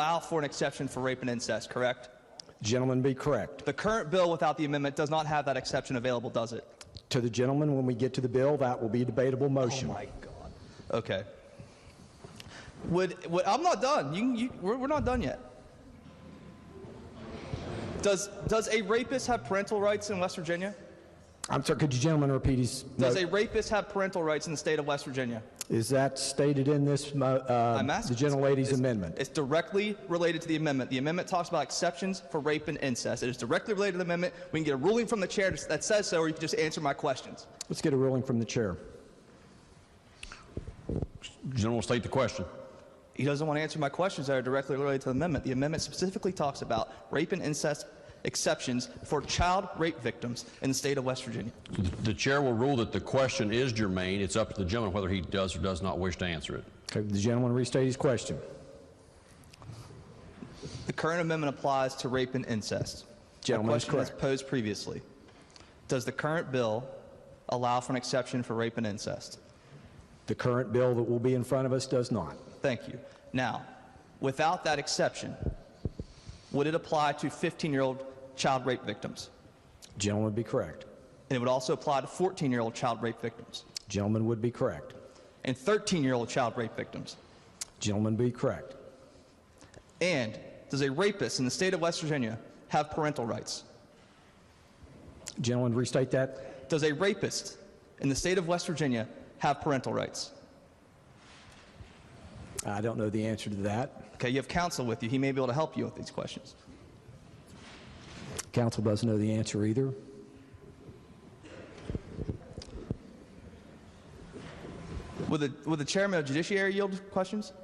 allow for an exception for rape and incest, correct? Gentleman, be correct. The current bill without the amendment does not have that exception available, does it? To the gentleman, when we get to the bill, that will be a debatable motion. Oh my God. Okay. I'm not done. We're not done yet. Does a rapist have parental rights in West Virginia? I'm sorry, could you gentlemen repeat his... Does a rapist have parental rights in the state of West Virginia? Is that stated in this, the gentlelady's amendment? It's directly related to the amendment. The amendment talks about exceptions for rape and incest. It is directly related to the amendment. We can get a ruling from the chair that says so, or you can just answer my questions. Let's get a ruling from the chair. The gentleman will state the question. He doesn't want to answer my questions that are directly related to the amendment. The amendment specifically talks about rape and incest exceptions for child rape victims in the state of West Virginia. The chair will rule that the question is germane. It's up to the gentleman whether he does or does not wish to answer it. Okay, the gentleman restate his question. The current amendment applies to rape and incest. Gentleman is correct. The question was posed previously. Does the current bill allow for an exception for rape and incest? The current bill that will be in front of us does not. Thank you. Now, without that exception, would it apply to 15-year-old child rape victims? Gentleman would be correct. And it would also apply to 14-year-old child rape victims? Gentleman would be correct. And 13-year-old child rape victims? Gentleman would be correct. And does a rapist in the state of West Virginia have parental rights? Gentleman, restate that. Does a rapist in the state of West Virginia have parental rights? I don't know the answer to that. Okay, you have counsel with you. He may be able to help you with these questions. Counsel doesn't know the answer either. Would the chairman of judiciary yield questions?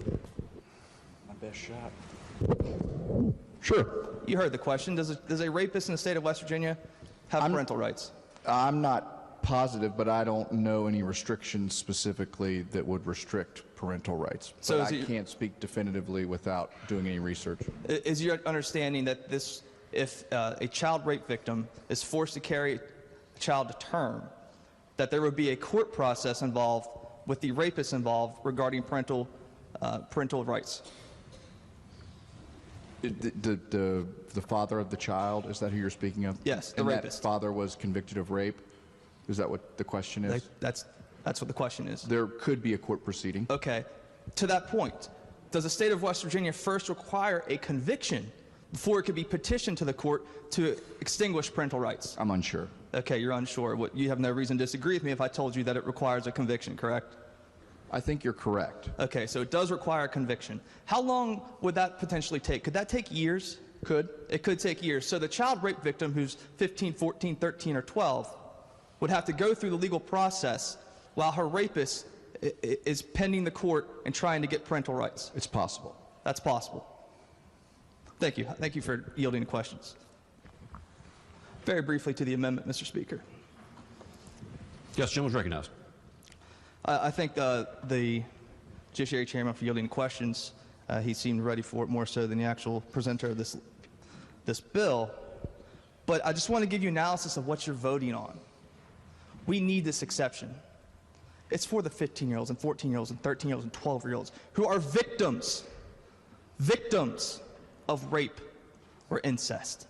My best shot. Sure. You heard the question. Does a rapist in the state of West Virginia have parental rights? I'm not positive, but I don't know any restrictions specifically that would restrict parental rights. So but I can't speak definitively without doing any research. Is your understanding that if a child rape victim is forced to carry a child to term, that there would be a court process involved with the rapist involved regarding parental rights? The father of the child, is that who you're speaking of? Yes, the and rapist. That father was convicted of rape? Is that what the question is? That's what the question is. There could be a court proceeding. Okay. To that point, does the state of West Virginia first require a conviction before it could be petitioned to the court to extinguish parental rights? I'm unsure. Okay, you're unsure. You have no reason to disagree with me if I told you that it requires a conviction, correct? I think you're correct. Okay, so it does require a conviction. How long would that potentially take? Could that take years? It could take years. So the child rape victim who's 15, 14, 13, or 12 would have to go through the legal process while her rapist is pending the court and trying to get parental rights. It's possible. That's possible. Thank you. Thank you for yielding questions. Very briefly to the amendment, Mr. Speaker. Yes, gentleman's recognized. I thank the Judiciary Chairman for yielding questions. He seemed ready for it more so than the actual presenter of this bill. But I just want to give you analysis of what you're voting on. We need this exception. It's for the 15-year-olds and 14-year-olds and 13-year-olds and 12-year-olds who are victims of rape or incest.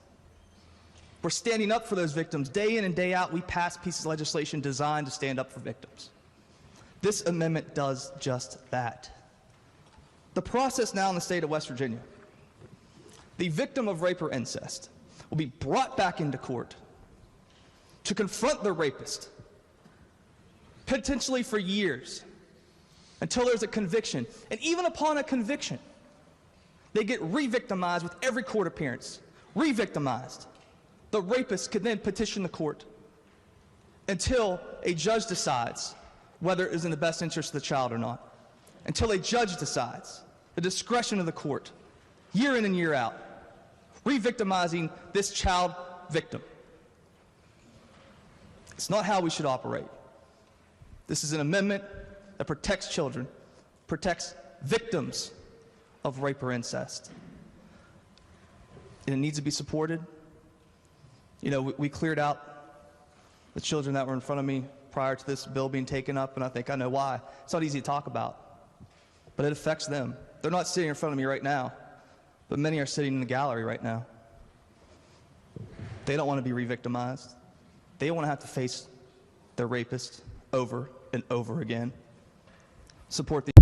We're standing up for those victims. Day in and day out, we pass pieces of legislation designed to stand up for victims. This amendment does just that. The process now in the state of West Virginia, the victim of rape or incest will be brought back into court to confront the rapist, potentially for years, until there's a conviction. And even upon a conviction, they get re-victimized with every court appearance, re-victimized. The rapist could then petition the court until a judge decides whether it is in the best interest of the child or not. Until a judge decides, the discretion of the court, year in and year out, re-victimizing this child victim. It's not how we should operate. This is an amendment that protects children, protects victims of rape or incest. And it needs to be supported. You know, we cleared out the children that were in front of me prior to this bill being taken up, and I think I know why. It's not easy to talk about, but it affects them. They're not sitting in front of me right now, but many are sitting in the gallery right now. They don't want to be re-victimized. They want to have to face their rapist over and over again. Support the